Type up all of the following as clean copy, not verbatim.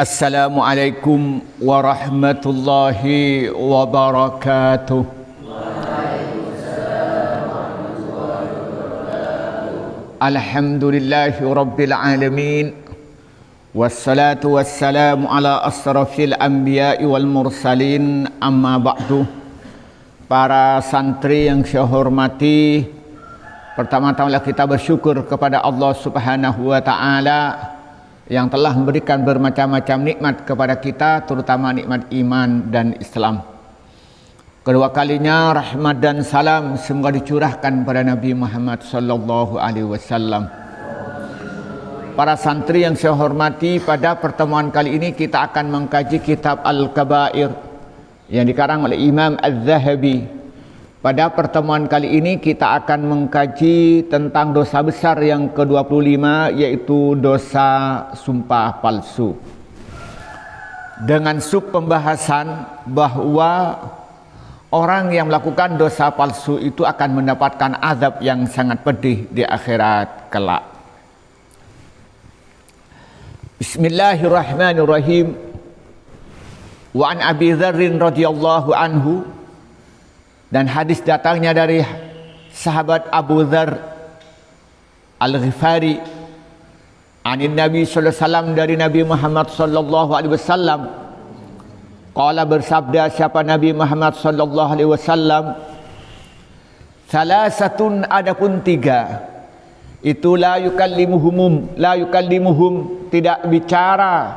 Assalamualaikum warahmatullahi wabarakatuh. Alhamdulillahi rabbil alamin. Wassalatu wassalamu ala asrafil anbiya'i wal mursalin, amma ba'du. Para santri yang saya hormati, pertama-tama kita bersyukur kepada Allah Subhanahu wa taala yang telah memberikan bermacam-macam nikmat kepada kita, terutama nikmat iman dan Islam. Kedua kalinya rahmat dan salam semoga dicurahkan pada Nabi Muhammad sallallahu alaihi wasallam. Para santri yang saya hormati, pada pertemuan kali ini kita akan mengkaji kitab Al-Kabair yang dikarang oleh Imam Az-Zahabi. Pada pertemuan kali ini kita akan mengkaji tentang dosa besar yang ke-25, yaitu dosa sumpah palsu. Dengan sub pembahasan bahwa orang yang melakukan dosa palsu itu akan mendapatkan azab yang sangat pedih di akhirat kelak. Bismillahirrahmanirrahim. Wa an Abi Dzarrin radhiyallahu anhu, dan hadis datangnya dari sahabat Abu Dzar Al-Ghifari, anin Nabi sallallahu alaihi wasallam, dari Nabi Muhammad sallallahu alaihi wasallam. Qala, bersabda siapa Nabi Muhammad sallallahu alaihi wasallam, salasatun, adapun tiga, itu la yukallimuhum, tidak bicara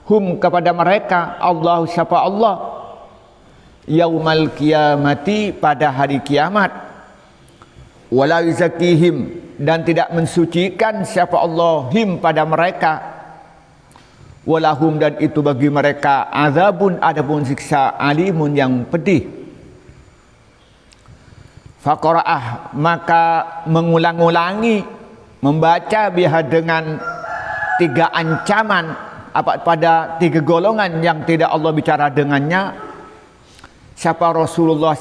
hum kepada mereka, Allah, siapa Allah, yaumal kiamati, pada hari kiamat, wala yuzakihim, dan tidak mensucikan siapa Allah him pada mereka, walahum, dan itu bagi mereka azabun, adapun siksa, alimun, yang pedih. Faqara'ah, maka mengulang-ulangi membaca biha dengan tiga ancaman pada tiga golongan yang tidak Allah bicara dengannya. Siapa Rasulullah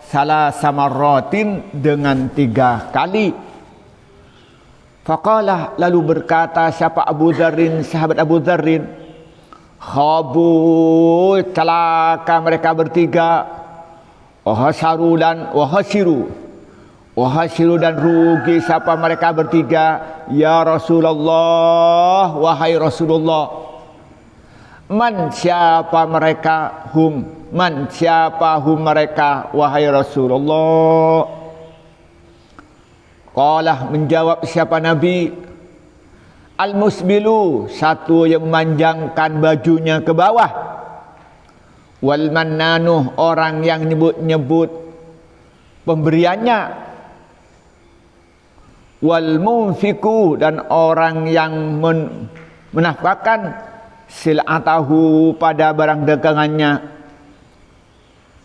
salah samarratin, dengan tiga kali. Faqala, lalu berkata siapa Abu Dzarrin, sahabat Abu Dzarrin, khabu, celaka mereka bertiga, wahasiru dan rugi siapa mereka bertiga, ya Rasulullah, wahai Rasulullah. Man, siapa mereka, hum, man, siapa hum mereka, wahai Rasulullah. Qala, menjawab siapa Nabi, al-musbilu, satu yang memanjangkan bajunya ke bawah, wal mannanuh, orang yang nyebut-nyebut pemberiannya, wal munfiku, dan orang yang menafkahkan sil'atahu, pada barang dagangannya,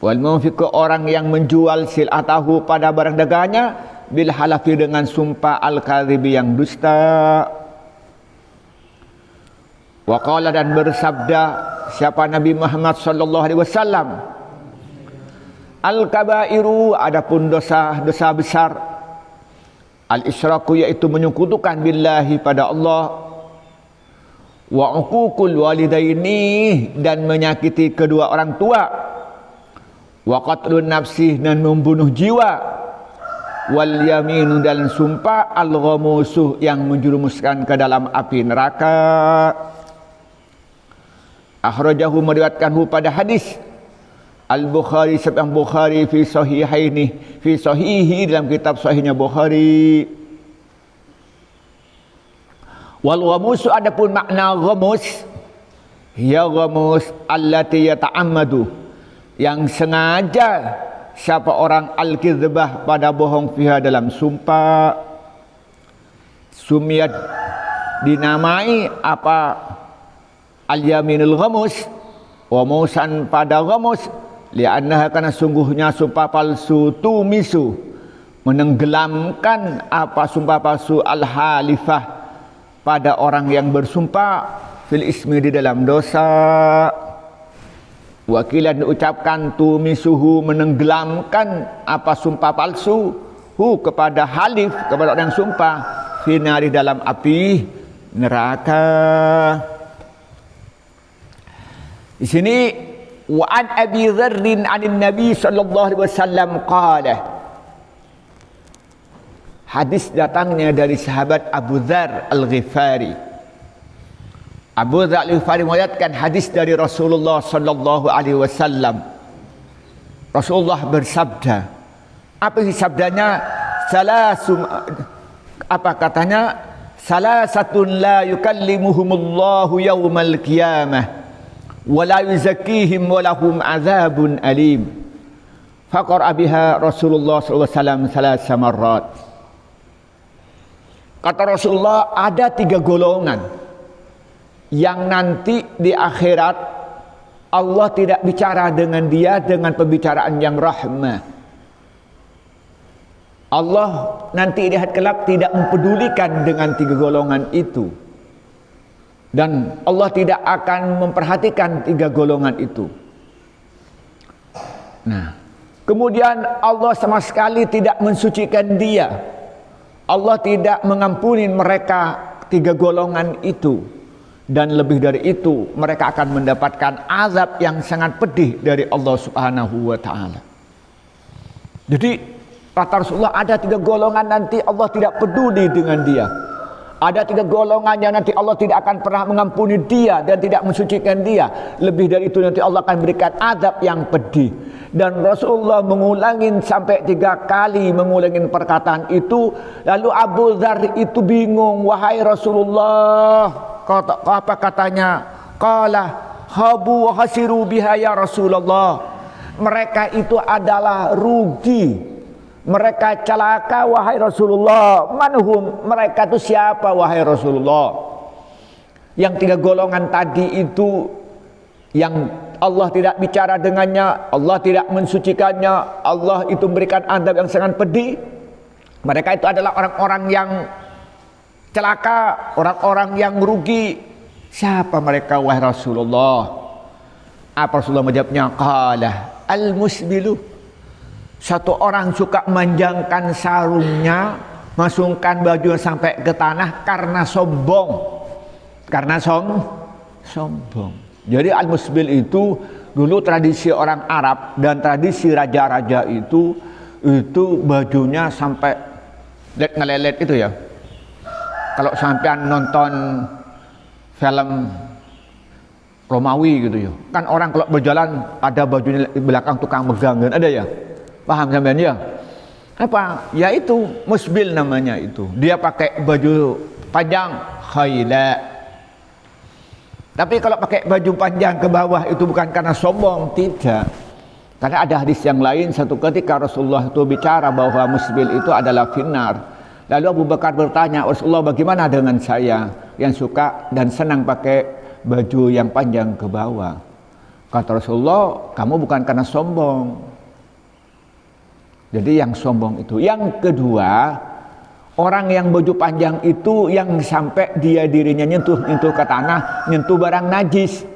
wal munfiku, orang yang menjual sil'atahu, pada barang dagangannya, bil halafi, dengan sumpah, al-kadhibi, yang dusta. Wa qala, dan bersabda siapa Nabi Muhammad sallallahu alaihi wasallam, al-kabairu, adapun dosa besar, al-isyraku, yaitu menyekutukan billahi, pada Allah, wa uququl walidaini, dan menyakiti kedua orang tua, wa qatlun nafsi, dan membunuh jiwa, wal yaminu, dan sumpah, al-ghamusuh, yang menjerumuskan ke dalam api neraka. Akhrajahu, meriwayatkanhu pada hadis Al-Bukhari, sebab Bukhari fi sahihi, dalam kitab sahihnya Bukhari. Wal ghamus, adapun makna ghamus, ya ghamus allati yata'ammadu, yang sengaja siapa orang al-kidzbah, pada bohong, fiha, dalam sumpah. Sumiyat, dinamai apa, al-yaminul ghamus, ghamusan, pada ghamus, li'annaha, karena sungguhnya sumpah palsu, tumisu, menenggelamkan apa sumpah palsu, al-halifah, pada orang yang bersumpah, fil ismi, di dalam dosa. Wakilan, diucapkan, tumisuhu, menenggelamkan apa sumpah palsu, hu, kepada halif, kepada orang yang sumpah, finari, dalam api neraka. Di sini wa an Abi Dzarrin 'anil Nabi sallallahu alaihi wasallam qala. Hadis datangnya dari sahabat Abu Dzar Al-Ghifari. Abu Dzar Al-Ghifari meriwayatkan hadis dari Rasulullah sallallahu alaihi wasallam. Rasulullah bersabda. Apa sih sabdanya? Apa katanya? Salasatun la yukallimuhumullahu yaumal qiyamah wa la yuzakkihim wa lahum azabun alim. Faqara biha Rasulullah sallallahu alaihi wasallam salasa marrat. Kata Rasulullah, ada 3 golongan yang nanti di akhirat Allah tidak bicara dengan dia dengan pembicaraan yang rahmah. Allah nanti di hari kelak tidak mempedulikan dengan 3 golongan itu. Dan Allah tidak akan memperhatikan 3 golongan itu. Nah, kemudian Allah sama sekali tidak mensucikan dia. Allah tidak mengampuni mereka 3 golongan itu. Dan lebih dari itu, mereka akan mendapatkan azab yang sangat pedih dari Allah Subhanahu wa taala. Jadi kata Rasulullah, ada 3 golongan nanti Allah tidak peduli dengan dia. Ada 3 golongan yang nanti Allah tidak akan pernah mengampuni dia dan tidak mensucikan dia. Lebih dari itu nanti Allah akan berikan azab yang pedih. Dan Rasulullah mengulangin sampai 3 kali mengulangin perkataan itu. Lalu Abu Dzar itu bingung, wahai Rasulullah, apa katanya? Qala habu wa hasiru biha ya Rasulullah. Mereka itu adalah rugi. Mereka celaka wahai Rasulullah. Manhum, mereka itu siapa wahai Rasulullah? Yang 3 golongan tadi itu yang Allah tidak bicara dengannya, Allah tidak mensucikannya, Allah itu memberikan azab yang sangat pedih. Mereka itu adalah orang-orang yang celaka, orang-orang yang rugi. Siapa mereka wahai Rasulullah? Apa Rasulullah menjawabnya? Qala al-musbilu. Satu orang suka memanjangkan sarungnya, masukkan baju sampai ke tanah karena sombong. Karena sombong. Jadi al-musbil itu dulu tradisi orang Arab dan tradisi raja-raja itu bajunya sampai ngelelet itu ya. Kalau sampean nonton film Romawi gitu ya. Kan orang kalau berjalan ada bajunya di belakang tukang megang kan ada ya. Paham sampean ya? Apa? Ya itu musbil namanya itu. Dia pakai baju panjang khaila. Tapi kalau pakai baju panjang ke bawah itu bukan karena sombong, tidak. Karena ada hadis yang lain, satu ketika Rasulullah itu bicara bahwa musbil itu adalah finnar. Lalu Abu Bakar bertanya, Rasulullah bagaimana dengan saya yang suka dan senang pakai baju yang panjang ke bawah? Kata Rasulullah, kamu bukan karena sombong. Jadi yang sombong itu. Yang kedua, orang yang baju panjang itu yang sampai dia dirinya nyentuh ke tanah, nyentuh barang najis.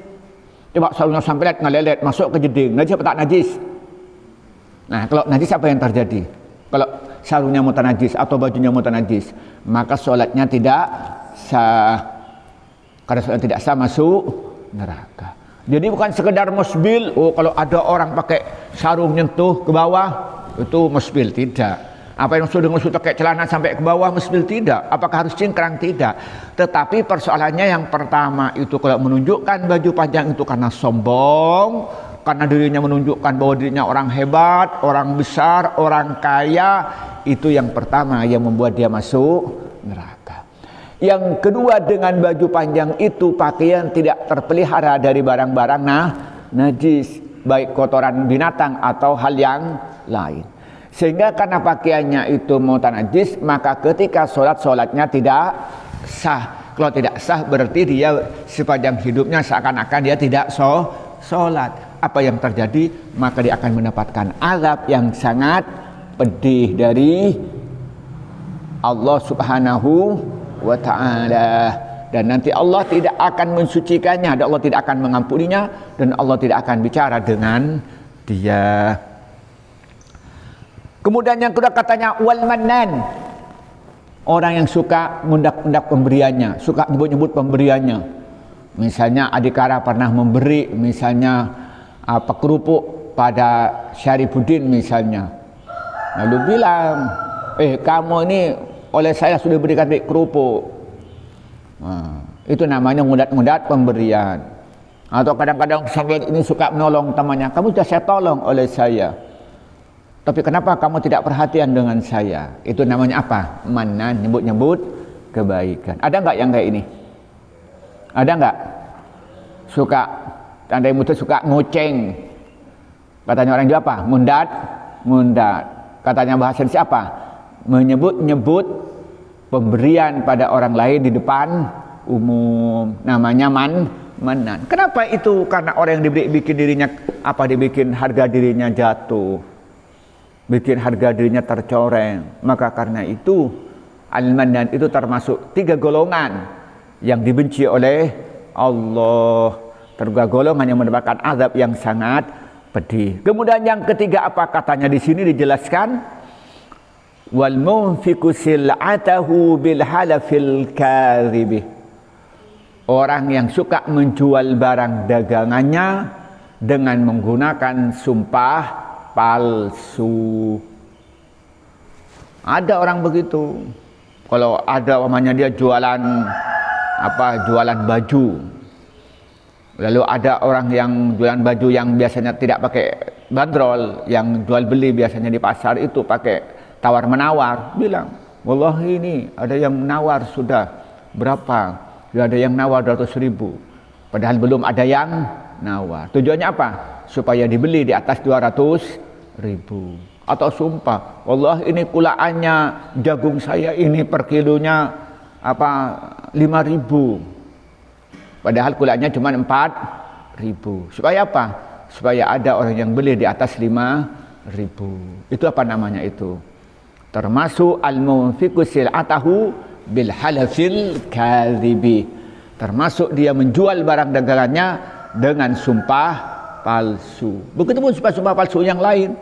Coba sarungnya sampai ngelelet masuk ke jeding, najis apa tak najis? Nah, kalau najis apa yang terjadi? Kalau sarungnya mutan najis atau bajunya mutan najis, maka sholatnya tidak sah. Karena sholatnya tidak sah masuk neraka. Jadi bukan sekedar musbil, oh kalau ada orang pakai sarung nyentuh ke bawah itu musbil, tidak. Apa yang sudah pakai celana sampai ke bawah musbil, tidak. Apakah harus cingkrang? Tidak. Tetapi persoalannya yang pertama itu kalau menunjukkan baju panjang itu karena sombong, karena dirinya menunjukkan bahwa dirinya orang hebat, orang besar, orang kaya, itu yang pertama yang membuat dia masuk neraka. Yang kedua, dengan baju panjang itu pakaian tidak terpelihara dari barang-barang najis, baik kotoran binatang atau hal yang lain. Sehingga karena pakaiannya itu mutan najis, maka ketika sholatnya tidak sah. Kalau tidak sah berarti dia sepanjang hidupnya seakan-akan dia tidak sholat. Apa yang terjadi? Maka dia akan mendapatkan azab yang sangat pedih dari Allah Subhanahu wa ta'ala. Dan nanti Allah tidak akan mensucikannya, dan Allah tidak akan mengampuninya, dan Allah tidak akan bicara dengan dia. Kemudian yang kedua katanya wal mannan. Orang yang suka mendak-mendak pemberiannya, suka nyebut-nyebut pemberiannya. Misalnya Adhikara pernah memberi misalnya kerupuk pada Syarifuddin misalnya. Lalu bilang, kamu ini oleh saya sudah berikan kerupuk. Nah, itu namanya ngudat-ngudat pemberian. Atau kadang-kadang sampai ini suka menolong temannya, kamu sudah saya tolong oleh saya, tapi kenapa kamu tidak perhatian dengan saya? Itu namanya apa? Manan, nyebut-nyebut kebaikan. Ada nggak yang kayak ini? Ada nggak? Suka, tanda yang suka ngoceng. Katanya orang Jawa apa? Ngundat. Katanya bahasa siapa? Menyebut-nyebut pemberian pada orang lain di depan umum. Namanya manan. Kenapa itu? Karena orang yang bikin dirinya dibikin harga dirinya jatuh, bikin harga dirinya tercoreng. Maka karena itu al-manan itu termasuk 3 golongan yang dibenci oleh Allah. 3 golongan yang mendapatkan azab yang sangat pedih. Kemudian yang ketiga apa katanya di sini dijelaskan? Wal munfiqu sil'atahu bil halafil kadhib. Orang yang suka menjual barang dagangannya dengan menggunakan sumpah palsu. Ada orang begitu. Kalau ada umpamanya dia jualan baju. Lalu ada orang yang jualan baju yang biasanya tidak pakai bandrol, yang jual beli biasanya di pasar itu pakai tawar menawar, bilang, wallahi ini ada yang menawar sudah berapa? Ada yang nawar 200.000, padahal belum ada yang nawar. Tujuannya apa? Supaya dibeli di atas 200.000. Atau sumpah, wallah ini kulaannya jagung saya ini per kilonya 5.000, padahal kulaannya cuma 4.000. Supaya apa? Supaya ada orang yang beli di atas 5.000. Itu apa namanya itu? Termasuk al-munfiqu sil'atahu bil halafil kadhibi. Termasuk dia menjual barang dagangannya dengan sumpah palsu. Begitu pun sumpah palsu yang lain.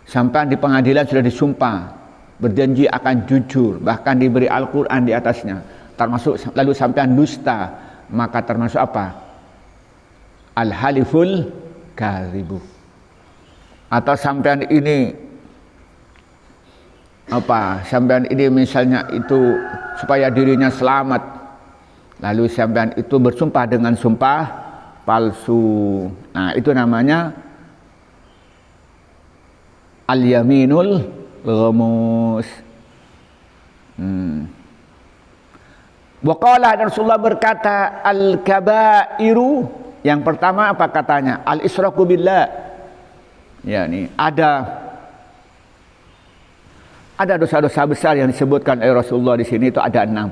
Sampai di pengadilan sudah disumpah, berjanji akan jujur, bahkan diberi Al-Quran di atasnya. Termasuk lalu sampai dusta, maka termasuk apa? Al-haliful kadhibu. Atau sampai ini sampean ini misalnya itu supaya dirinya selamat, lalu sampean itu bersumpah dengan sumpah palsu. Nah, itu namanya al-yaminul ghamus. Waqala, Rasulullah berkata, al-kabairu, yang pertama apa katanya? Al-israku billah. Ya, ini ada dosa-dosa besar yang disebutkan oleh Rasulullah di sini, itu ada 6.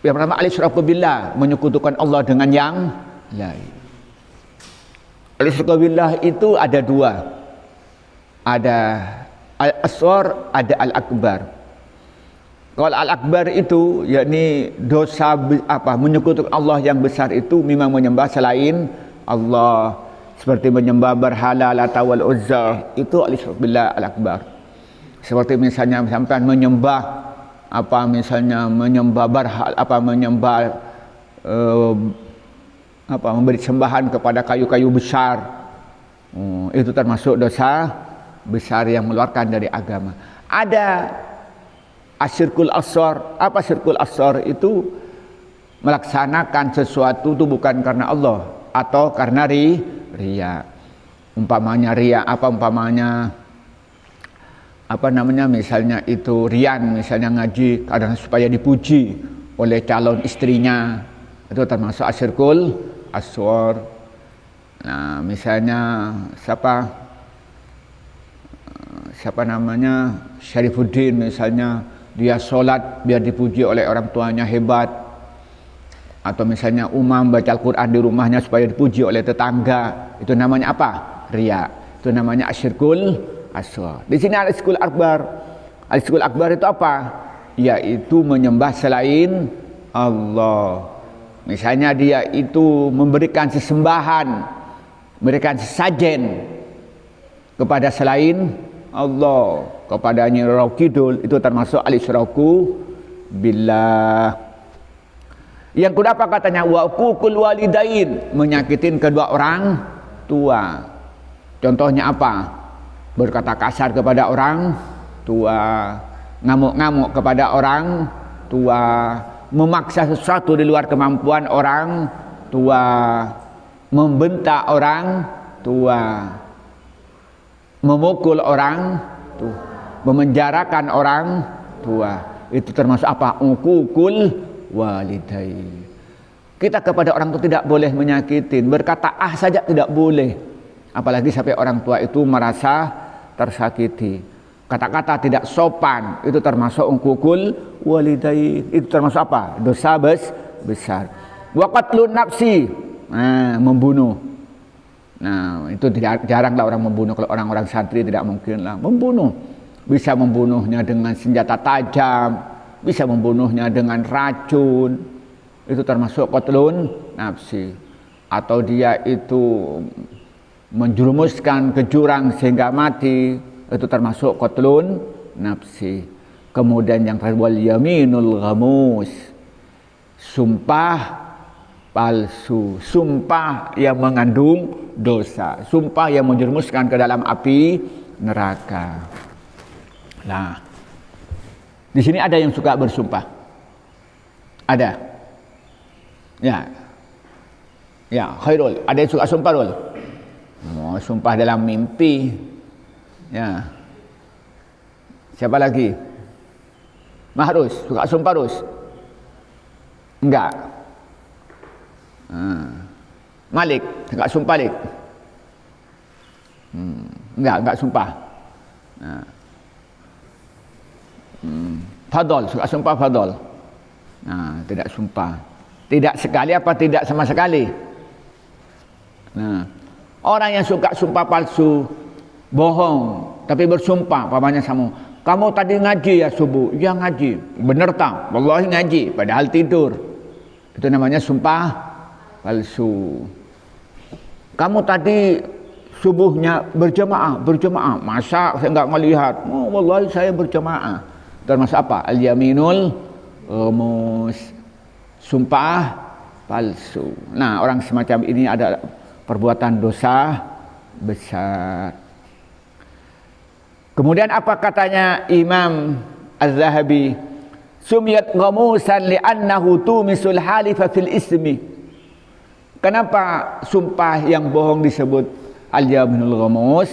Yang pertama al-isyraku billah, menyekutukan Allah dengan yang lain. Al-isyraku billah itu ada 2. Ada al-asghar, ada al-akbar. Kalau al-akbar itu yakni dosa menyekutukan Allah yang besar itu memang menyembah selain Allah, seperti menyembah berhala Lata wal Uzza, itu al-isyraku billah al-akbar. Seperti misalnya sampai menyembah memberi sembahan kepada kayu-kayu besar. Itu termasuk dosa besar yang mengeluarkan dari agama. Ada asyirkul asghar. Apa syirkul asghar? Itu melaksanakan sesuatu itu bukan karena Allah atau karena riya. Umpamanya riya misalnya itu riyan, misalnya ngaji kadang supaya dipuji oleh calon istrinya, itu termasuk asyirkul asghar. Nah, misalnya siapa namanya Syarifuddin, misalnya dia sholat biar dipuji oleh orang tuanya hebat, atau misalnya Umam baca Al-Quran di rumahnya supaya dipuji oleh tetangga, itu namanya apa? Riya. Itu namanya asyirkul asghar. Di sini al-isyirkul akbar. Al-isyirkul akbar itu apa? Yaitu menyembah selain Allah. Misalnya dia itu memberikan sesembahan, memberikan sesajen kepada selain Allah, kepada Nyi Roro Kidul, itu termasuk al-isyraku billah. Yang kedua apa katanya? Wa uququl walidain, menyakitin kedua orang tua. Contohnya apa? Berkata kasar kepada orang tua, ngamuk-ngamuk kepada orang tua, memaksa sesuatu di luar kemampuan orang tua, membentak orang tua, memukul orang tua, memenjarakan orang tua. Itu termasuk apa? Uququl walidain. Kita kepada orang tua tidak boleh menyakitin, berkata saja tidak boleh, apalagi sampai orang tua itu merasa tersakiti. Kata-kata tidak sopan itu termasuk uququl walidain. Itu termasuk apa? Dosa besar. Wa qatlun nafsi, membunuh. Nah, itu jarang lah orang membunuh. Kalau orang-orang santri tidak mungkin lah membunuh. Bisa membunuhnya dengan senjata tajam, bisa membunuhnya dengan racun. Itu termasuk qatlun nafsi. Atau dia itu menjerumuskan ke jurang sehingga mati, itu termasuk qatlun nafsi. Kemudian yang terakhir wal yaminul ghamus, sumpah palsu, sumpah yang mengandung dosa, sumpah yang menjerumuskan ke dalam api neraka. Nah, di sini ada yang suka bersumpah, ada, ya Khairul, ada yang suka sumpah Rul. Oh, sumpah dalam mimpi, ya. Siapa lagi? Mahrus, suka sumpah Rus? Enggak. Malik, suka sumpah Malik? Enggak sumpah. Fadol, suka sumpah Fadol? Nah, tidak sumpah. Tidak sekali apa tidak sama sekali? Nah, orang yang suka sumpah palsu, bohong, tapi bersumpah, pamannya sama. Kamu tadi ngaji ya subuh? Ya ngaji. Bener tak? Wallahi ngaji, padahal tidur. Itu namanya sumpah palsu. Kamu tadi subuhnya berjamaah? Masa saya enggak melihat? Oh, wallahi saya berjamaah. Termasuk apa? Al-yaminul ghamus, sumpah palsu. Nah, orang semacam ini ada perbuatan dosa besar. Kemudian apa katanya Imam Az-Zahabi? Sumiyat ghamusan li'annahu tumisul halifa fil ismi. Kenapa sumpah yang bohong disebut al-yaminul ghamus?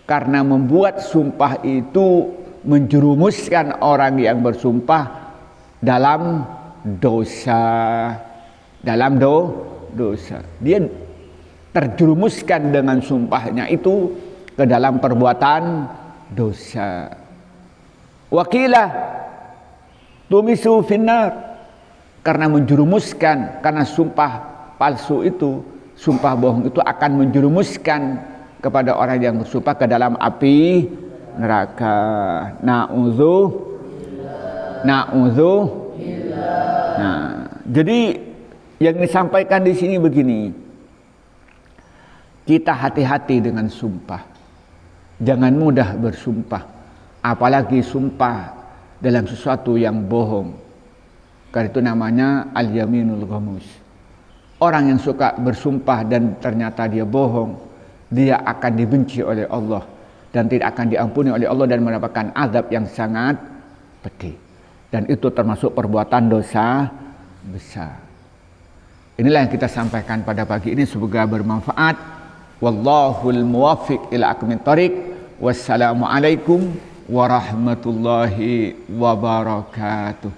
Karena membuat sumpah itu menjerumuskan orang yang bersumpah dalam dosa. Dalam dosa. Dia terjerumuskan dengan sumpahnya itu ke dalam perbuatan dosa. Wakilah tumisu finnar, karena menjerumuskan, karena sumpah palsu itu, sumpah bohong itu akan menjerumuskan kepada orang yang bersumpah ke dalam api neraka. Na'udzu. Nah, jadi yang disampaikan di sini begini. Kita hati-hati dengan sumpah. Jangan mudah bersumpah, apalagi sumpah dalam sesuatu yang bohong. Karena itu namanya al-yaminul ghamus. Orang yang suka bersumpah dan ternyata dia bohong, dia akan dibenci oleh Allah dan tidak akan diampuni oleh Allah dan mendapatkan azab yang sangat pedih. Dan itu termasuk perbuatan dosa besar. Inilah yang kita sampaikan pada pagi ini, semoga bermanfaat. Wallahul muwaffiq ila aqwamit thoriq. Wassalamualaikum warahmatullahi wabarakatuh.